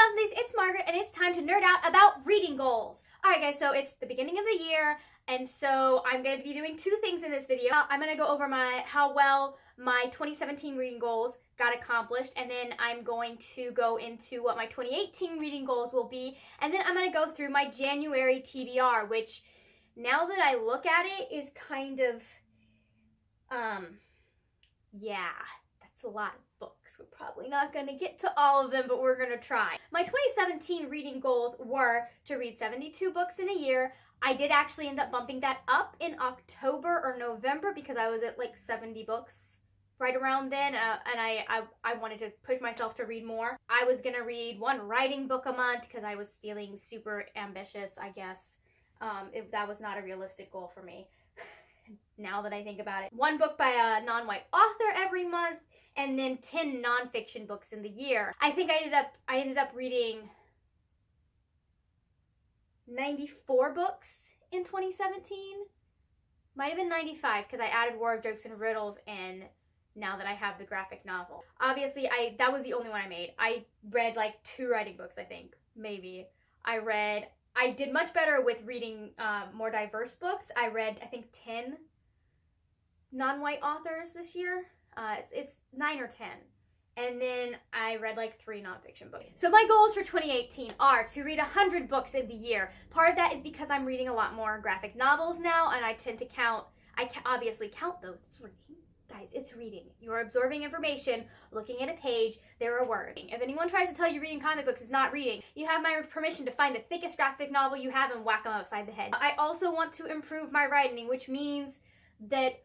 lovelies, it's Margaret, and it's time to nerd out about reading goals. Alright guys, so it's the beginning of the year, and so I'm going to be doing two things in this video. I'm going to go over how well my 2017 reading goals got accomplished, and then I'm going to go into what my 2018 reading goals will be, and then I'm going to go through my January TBR, which, now that I look at it, is kind of, yeah, that's a lot of books. We're probably not going to get to all of them, but we're going to try. My 2017 reading goals were to read 72 books in a year. I did actually end up bumping that up in October or November because I was at like 70 books right around then, and I wanted to push myself to read more. I was going to read one writing book a month because I was feeling super ambitious, I guess. That was not a realistic goal for me. Now that I think about it. One book by a non-white author every month, and then 10 nonfiction books in the year. I think I ended up reading 94 books in 2017. Might have been 95 because I added War of Jokes and Riddles in now that I have the graphic novel. Obviously, that was the only one I made. I read like 2 writing books, I think, maybe. I did much better with reading more diverse books. I read, I think, 10 non-white authors this year. It's 9 or 10. And then I read like 3 nonfiction books. So my goals for 2018 are to read 100 books in the year. Part of that is because I'm reading a lot more graphic novels now, and I tend to obviously count those. It's reading. Guys, it's reading. You're absorbing information, looking at a page, there are words. If anyone tries to tell you reading comic books is not reading, you have my permission to find the thickest graphic novel you have and whack them upside the head. I also want to improve my writing, which means that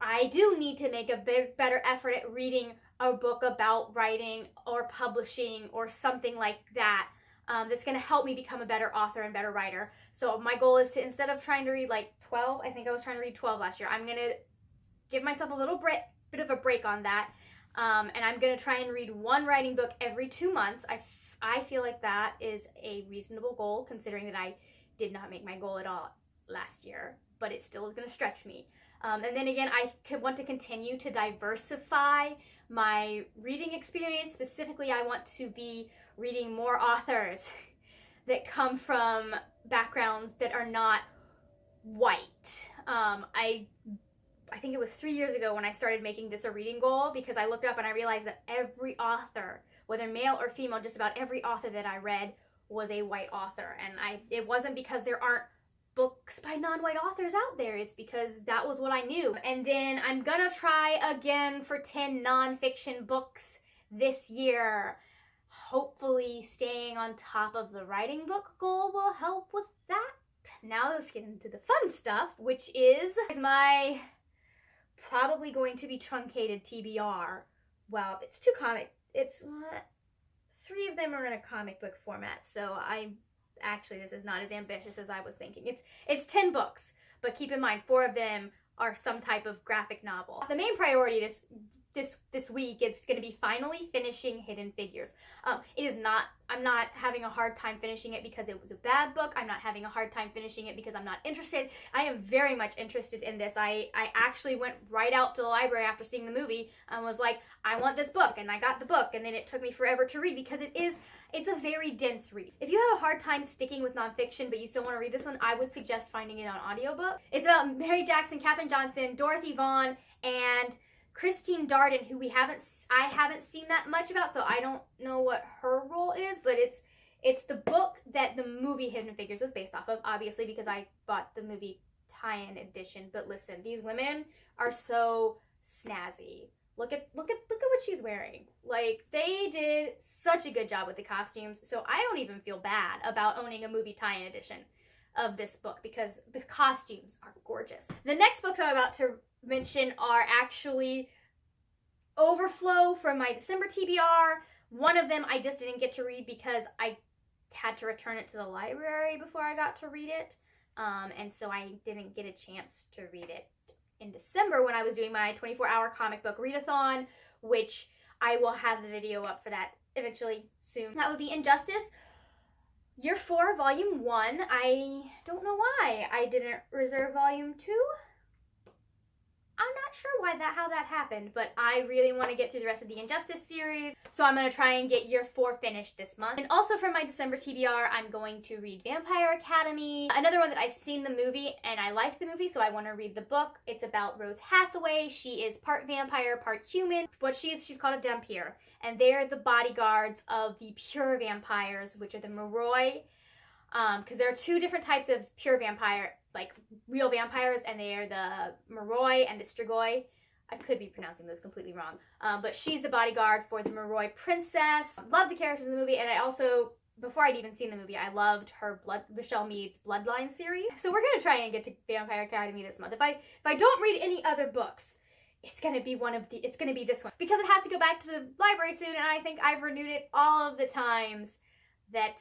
I do need to make a better effort at reading a book about writing or publishing or something like that. That's going to help me become a better author and better writer. So my goal is to, instead of trying to read like 12, I think I was trying to read 12 last year, I'm going to give myself a little bit of a break on that, and I'm going to try and read one writing book every 2 months. I feel like that is a reasonable goal, considering that I did not make my goal at all last year, but it still is going to stretch me. And then again, I want to continue to diversify my reading experience. Specifically, I want to be reading more authors that come from backgrounds that are not white. I think it was 3 years ago when I started making this a reading goal, because I looked up and I realized that every author, whether male or female, just about every author that I read was a white author. And it wasn't because there aren't books by non-white authors out there, it's because that was what I knew. And then I'm gonna try again for 10 nonfiction books this year. Hopefully staying on top of the writing book goal will help with that. Now let's get into the fun stuff, which is my probably going to be truncated TBR. Well, it's 2 it's 3 of them are in a comic book format, so actually this is not as ambitious as I was thinking. It's 10 books, but keep in mind 4 of them are some type of graphic novel. The main priority this week is going to be finally finishing Hidden Figures. I'm not having a hard time finishing it because it was a bad book. I'm not having a hard time finishing it because I'm not interested. I am very much interested in this. I actually went right out to the library after seeing the movie and was like, I want this book, and I got the book, and then it took me forever to read because it's a very dense read. If you have a hard time sticking with nonfiction but you still want to read this one, I would suggest finding it on audiobook. It's about Mary Jackson, Katherine Johnson, Dorothy Vaughan, and Christine Darden, who I haven't seen that much about, so I don't know what her role is, but it's the book that the movie Hidden Figures was based off of, obviously, because I bought the movie tie-in edition. But listen, these women are so snazzy. Look at what she's wearing. Like, they did such a good job with the costumes, so I don't even feel bad about owning a movie tie-in edition of this book because the costumes are gorgeous. The next books I'm about to mention are actually overflow from my December TBR. One of them I just didn't get to read because I had to return it to the library before I got to read it, and so I didn't get a chance to read it in December when I was doing my 24-hour comic book readathon, which I will have the video up for that eventually soon. That would be Injustice Year 4, Volume 1. I don't know why I didn't reserve Volume 2. I'm not sure how that happened, but I really want to get through the rest of the Injustice series, so I'm going to try and get year 4 finished this month. And also for my December TBR, I'm going to read Vampire Academy, another one that I've seen the movie, and I liked the movie, so I want to read the book. It's about Rose Hathaway. She is part vampire, part human. She's called a Dhampir, and they're the bodyguards of the pure vampires, which are the Moroi, because there are 2 different types of pure vampire, like real vampires, and they are the Moroi and the Strigoi. I could be pronouncing those completely wrong, but she's the bodyguard for the Moroi princess. Love the characters in the movie, and I also, before I'd even seen the movie, I loved her Richelle Mead's Bloodline series. So we're gonna try and get to Vampire Academy this month. If I don't read any other books, it's gonna be this one, because it has to go back to the library soon, and I think I've renewed it all of the times that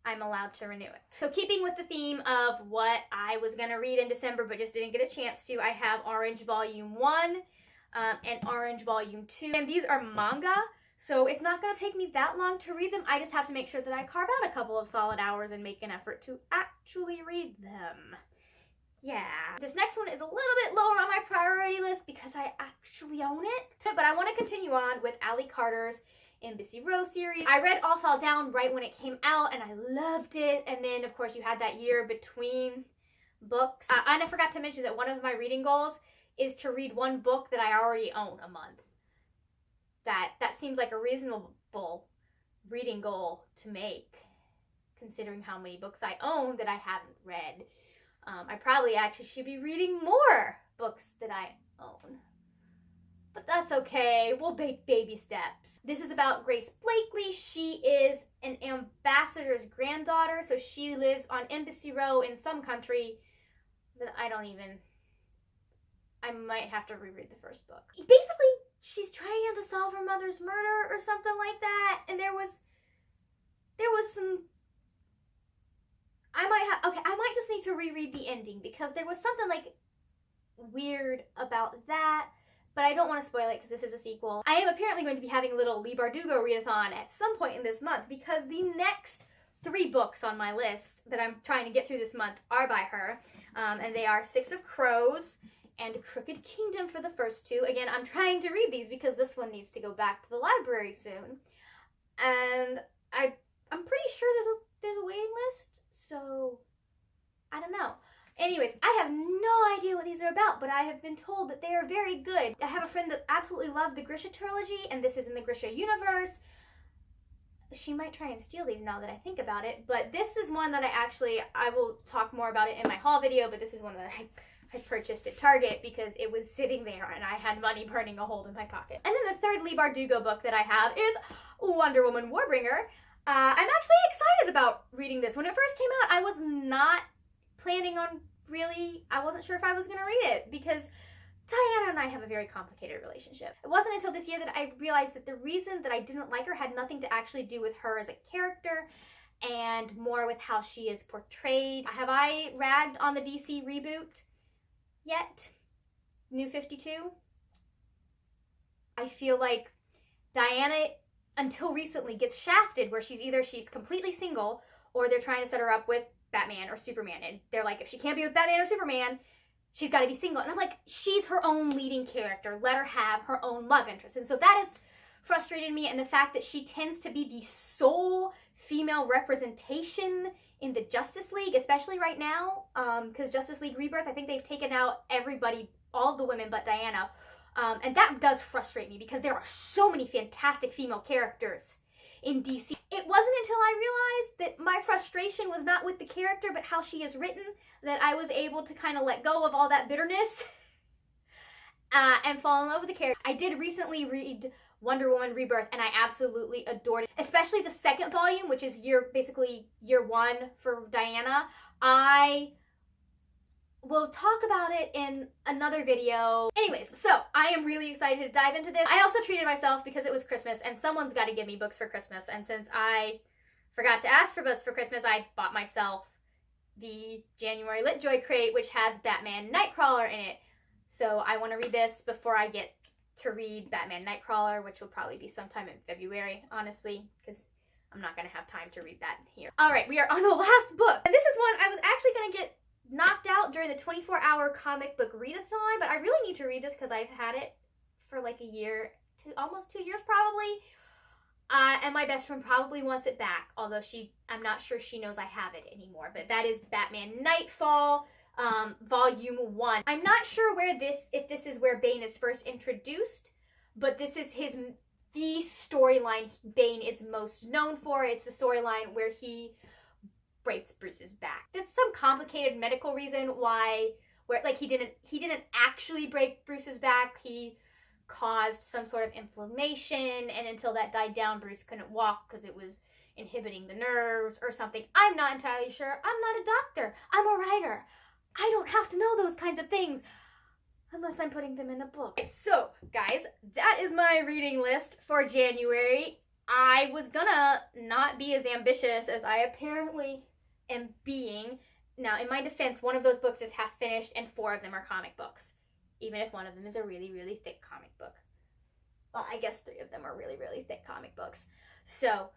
I'm allowed to renew it. So keeping with the theme of what I was going to read in December but just didn't get a chance to, I have Orange Volume 1 and Orange Volume 2. And these are manga, so it's not going to take me that long to read them. I just have to make sure that I carve out a couple of solid hours and make an effort to actually read them. Yeah. This next one is a little bit lower on my priority list because I actually own it. But I want to continue on with Ali Carter's Embassy Row series. I read All Fall Down right when it came out and I loved it, and then of course you had that year between books. And I forgot to mention that one of my reading goals is to read 1 book that I already own a month. That seems like a reasonable reading goal to make, considering how many books I own that I haven't read. I probably actually should be reading more books that I own. But that's okay, we'll make baby steps. This is about Grace Blakely. She is an ambassador's granddaughter, so she lives on Embassy Row in some country that I might have to reread the first book. Basically, she's trying to solve her mother's murder or something like that, and there was some, I might just need to reread the ending because there was something like weird about that. But I don't want to spoil it because this is a sequel. I am apparently going to be having a little Leigh Bardugo readathon at some point in this month because the next 3 books on my list that I'm trying to get through this month are by her. And they are 6 of Crows and Crooked Kingdom for the first 2. Again, I'm trying to read these because this one needs to go back to the library soon. And I'm pretty sure there's a waiting list, so I don't know. Anyways, I have no idea what these are about, but I have been told that they are very good. I have a friend that absolutely loved the Grisha trilogy, and this is in the Grisha universe. She might try and steal these now that I think about it, but this is one that I will talk more about it in my haul video, but this is one that I purchased at Target because it was sitting there and I had money burning a hole in my pocket. And then the third Leigh Bardugo book that I have is Wonder Woman Warbringer. I'm actually excited about reading this. When it first came out, I was not planning on I wasn't sure if I was going to read it because Diana and I have a very complicated relationship. It wasn't until this year that I realized that the reason that I didn't like her had nothing to actually do with her as a character and more with how she is portrayed. Have I ragged on the DC reboot yet? New 52? I feel like Diana, until recently, gets shafted where she's completely single or they're trying to set her up with Batman or Superman, and they're like, if she can't be with Batman or Superman, she's got to be single. And I'm like, she's her own leading character. Let her have her own love interest. And so that has frustrated me, and the fact that she tends to be the sole female representation in the Justice League, especially right now, because Justice League Rebirth, I think they've taken out everybody, all of the women but Diana, and that does frustrate me because there are so many fantastic female characters in DC. It wasn't until I realized that my frustration was not with the character but how she is written that I was able to kind of let go of all that bitterness and fall in love with the character. I did recently read Wonder Woman Rebirth and I absolutely adored it, especially the 2nd volume, which is basically year 1 for Diana. I will talk about it in another video. Anyways, so I am really excited to dive into this. I also treated myself because it was Christmas and someone's got to give me books for Christmas, and since I forgot to ask for books for Christmas, I bought myself the January Lit Joy crate, which has Batman Nightcrawler in it. So I want to read this before I get to read Batman Nightcrawler, which will probably be sometime in February, honestly, because I'm not going to have time to read that here. All right, we are on the last book. And this is one I was actually going to get knocked out during the 24-hour comic book readathon, but I really need to read this because I've had it for like a year, almost 2 years probably. And my best friend probably wants it back, although I'm not sure she knows I have it anymore. But that is Batman Knightfall, Volume 1. I'm not sure if this is where Bane is first introduced, but this is the storyline Bane is most known for. It's the storyline where he breaks Bruce's back. There's some complicated medical reason why, he didn't actually break Bruce's back. He caused some sort of inflammation, and until that died down, Bruce couldn't walk because it was inhibiting the nerves or something. I'm not entirely sure. I'm not a doctor. I'm a writer. I don't have to know those kinds of things unless I'm putting them in a book. So, guys, that is my reading list for January. I was gonna not be as ambitious as I apparently am being. Now, in my defense, one of those books is half finished and 4 of them are comic books. Even if one of them is a really, really thick comic book. Well, I guess 3 of them are really, really thick comic books. So,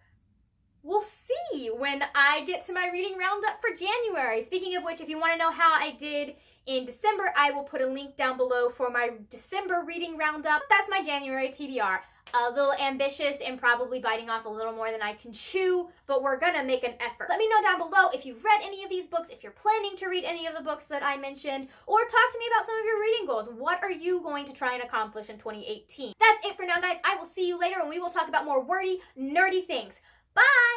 we'll see when I get to my reading roundup for January. Speaking of which, if you want to know how I did in December, I will put a link down below for my December reading roundup. That's my January TBR. A little ambitious and probably biting off a little more than I can chew, but we're gonna make an effort. Let me know down below if you've read any of these books, if you're planning to read any of the books that I mentioned, or talk to me about some of your reading goals. What are you going to try and accomplish in 2018? That's it for now, guys. I will see you later, and we will talk about more wordy, nerdy things. Bye!